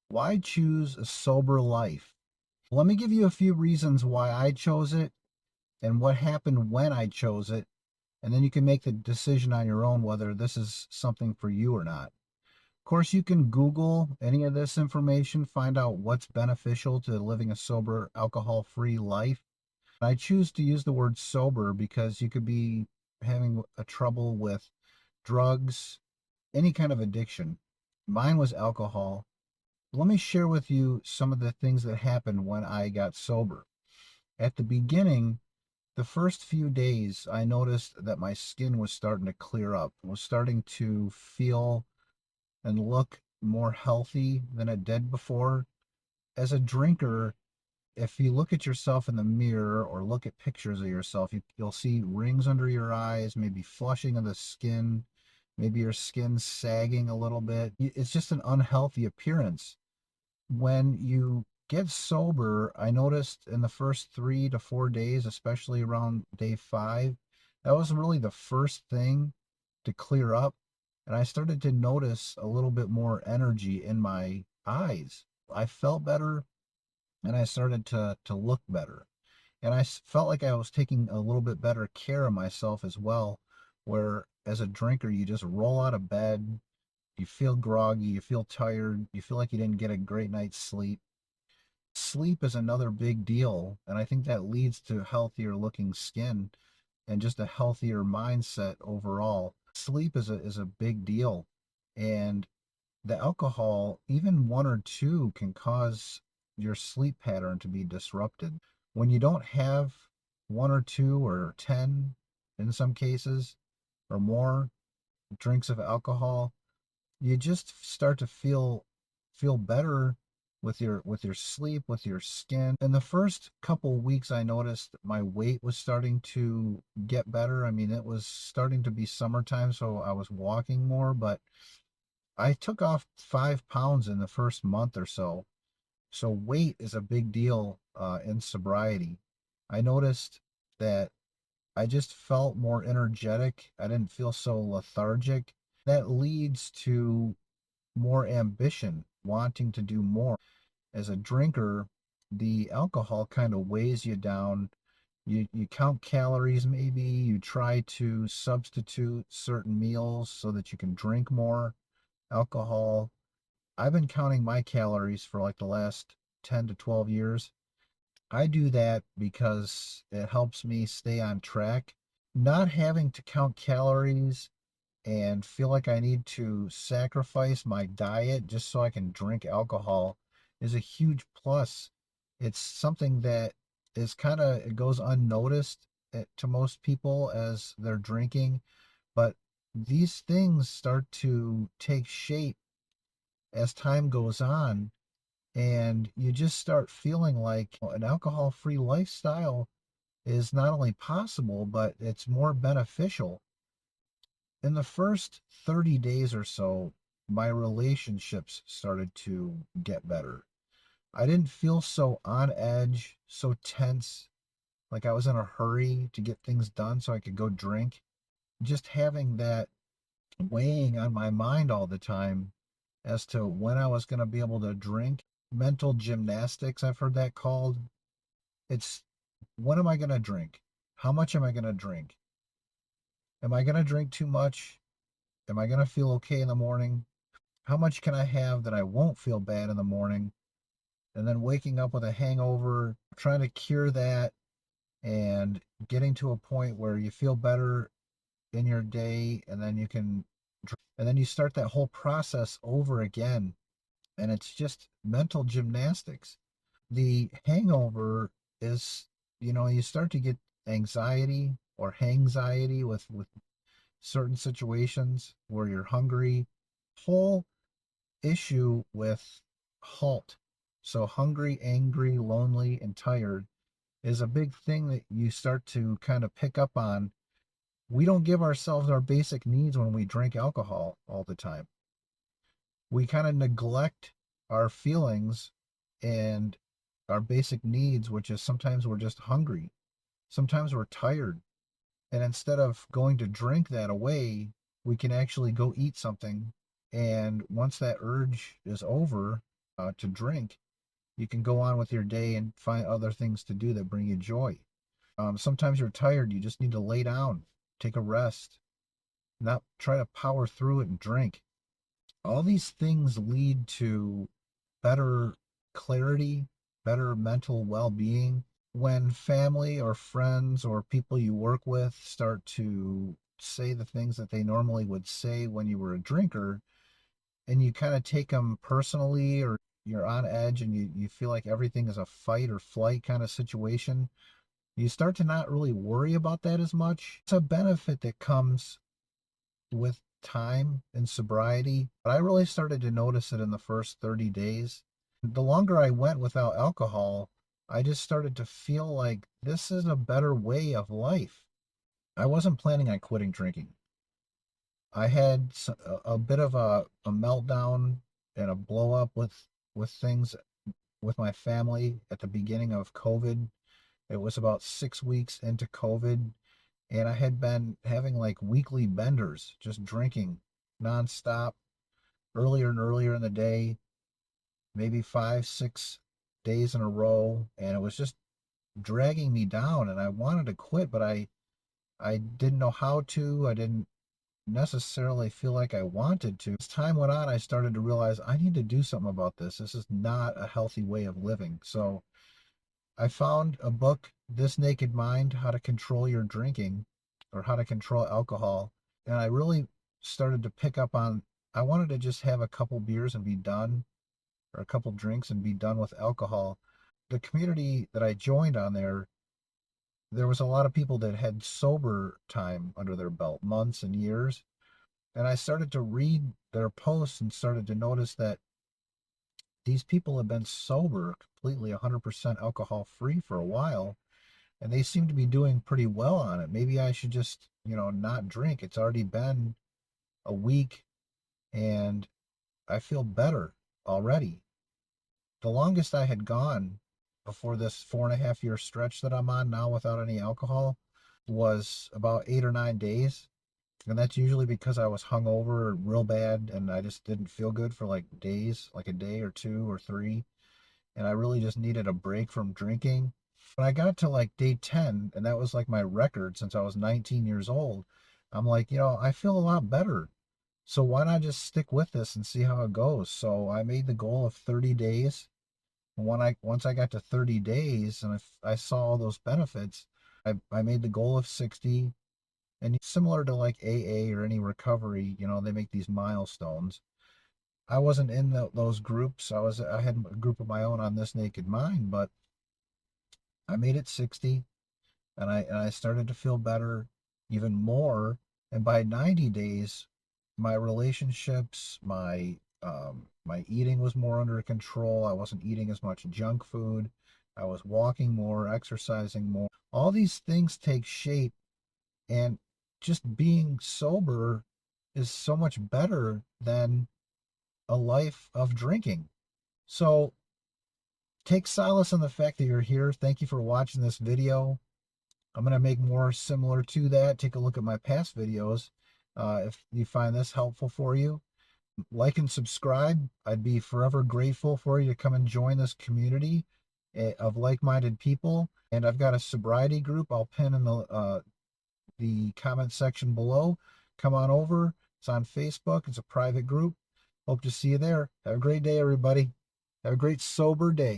Why choose a sober life? Let me give you a few reasons why I chose it and what happened when I chose it, and then you can make the decision on your own whether this is something for you or not. Of course, you can Google any of this information, find out what's beneficial to living a sober, alcohol free life. I choose to use the word sober because you could be having a trouble with drugs, any kind of addiction. Mine was alcohol. Let me share with you some of the things that happened when I got sober. At the beginning, the first few days, I noticed that my skin was starting to clear up, was starting to feel and look more healthy than it did before. As a drinker, if you look at yourself in the mirror or look at pictures of yourself, you'll see rings under your eyes, maybe flushing of the skin, maybe your skin sagging a little bit. It's just an unhealthy appearance. When you get sober, I noticed in the first 3 to 4 days, especially around day 5, that was really the first thing to clear up. And I started to notice a little bit more energy in my eyes. I felt better and I started to look better. And felt like I was taking a little bit better care of myself as well, where as a drinker, you just roll out of bed, you feel groggy, you feel tired, you feel like you didn't get a great night's sleep. Sleep is another big deal, and I think that leads to healthier looking skin and just a healthier mindset overall. Sleep is a big deal, and the alcohol, even one or two, can cause your sleep pattern to be disrupted. When you don't have one or two or 10 in some cases or more drinks of alcohol, you just start to feel better with your sleep, with your skin. In the first couple weeks, I noticed my weight was starting to get better. I mean, it was starting to be summertime, so I was walking more, but I took off 5 pounds in the first month or so. So weight is a big deal in sobriety. I noticed that I just felt more energetic. I didn't feel so lethargic. That leads to more ambition, wanting to do more. As a drinker, the alcohol kind of weighs you down. You count calories maybe, you try to substitute certain meals so that you can drink more alcohol. I've been counting my calories for like the last 10 to 12 years. I do that because it helps me stay on track. Not having to count calories and feel like I need to sacrifice my diet just so I can drink alcohol is a huge plus. It's something that is kind of, it goes unnoticed to most people as they're drinking, but these things start to take shape as time goes on, and you just start feeling like an alcohol free lifestyle is not only possible, but it's more beneficial. In the first 30 days or so, my relationships started to get better. I didn't feel so on edge, so tense, like I was in a hurry to get things done so I could go drink. Just having that weighing on my mind all the time as to when I was going to be able to drink. Mental gymnastics, I've heard that called. It's when am I going to drink? How much am I going to drink? Am I going to drink too much? Am I going to feel okay in the morning? How much can I have that I won't feel bad in the morning? And then waking up with a hangover, trying to cure that and getting to a point where you feel better in your day and then you can and then you start that whole process over again, and it's just mental gymnastics. The hangover is, you start to get anxiety or hangxiety with certain situations where you're hungry. Whole issue with HALT. So hungry, angry, lonely, and tired is a big thing that you start to kind of pick up on. We don't give ourselves our basic needs when we drink alcohol all the time. We kind of neglect our feelings and our basic needs, which is sometimes we're just hungry, sometimes we're tired. And instead of going to drink that away, we can actually go eat something. And once that urge is over, to drink, you can go on with your day and find other things to do that bring you joy. Sometimes you're tired, you just need to lay down, take a rest, not try to power through it and drink. All these things lead to better clarity, better mental well being. When family or friends or people you work with start to say the things that they normally would say when you were a drinker, and you kind of take them personally, or you're on edge and you feel like everything is a fight or flight kind of situation, you start to not really worry about that as much. It's a benefit that comes with time and sobriety, but I really started to notice it in the first 30 days. The longer I went without alcohol, I just started to feel like this is a better way of life. I wasn't planning on quitting drinking. I had a bit of a meltdown and a blow up with things with my family at the beginning of COVID. It was about 6 weeks into COVID, and I had been having like weekly benders, just drinking nonstop, earlier and earlier in the day, maybe 5, 6 days in a row, and it was just dragging me down. And I wanted to quit, but I didn't know how to. I didn't necessarily feel like I wanted to. As time went on, I started to realize I need to do something about this. This is not a healthy way of living. So I found a book, This Naked Mind: How to Control Your Drinking, or How to Control Alcohol. And I really started to pick up on, I wanted to just have a couple beers and be done, or a couple drinks and be done with alcohol. The community that I joined on there was a lot of people that had sober time under their belt, months and years. And I started to read their posts and started to notice that these people have been sober, completely 100% alcohol free for a while, and they seem to be doing pretty well on it. Maybe I should just, not drink. It's already been a week and I feel better already. The longest I had gone before this 4.5 year stretch that I'm on now without any alcohol was about 8 or 9 days. And that's usually because I was hungover real bad and I just didn't feel good for like days, like a day or 2 or 3. And I really just needed a break from drinking. When I got to like day 10, and that was like my record since I was 19 years old, I'm like, I feel a lot better. So why not just stick with this and see how it goes? So I made the goal of 30 days. Once I got to 30 days and I saw all those benefits, I made the goal of 60. And similar to like AA or any recovery, they make these milestones. I wasn't in those groups. I had a group of my own on This Naked Mind, but I made it 60, and I started to feel better even more. And by 90 days, my relationships, my eating was more under control. I wasn't eating as much junk food. I was walking more, exercising more. All these things take shape, and just being sober is so much better than a life of drinking. So take solace in the fact that you're here. Thank you for watching this video. I'm going to make more similar to that. Take a look at my past videos if you find this helpful for you. Like and subscribe. I'd be forever grateful for you to come and join this community of like-minded people. And I've got a sobriety group I'll pin in the comment section below. Come on over. It's on Facebook. It's a private group. Hope to see you there. Have a great day, everybody. Have a great sober day.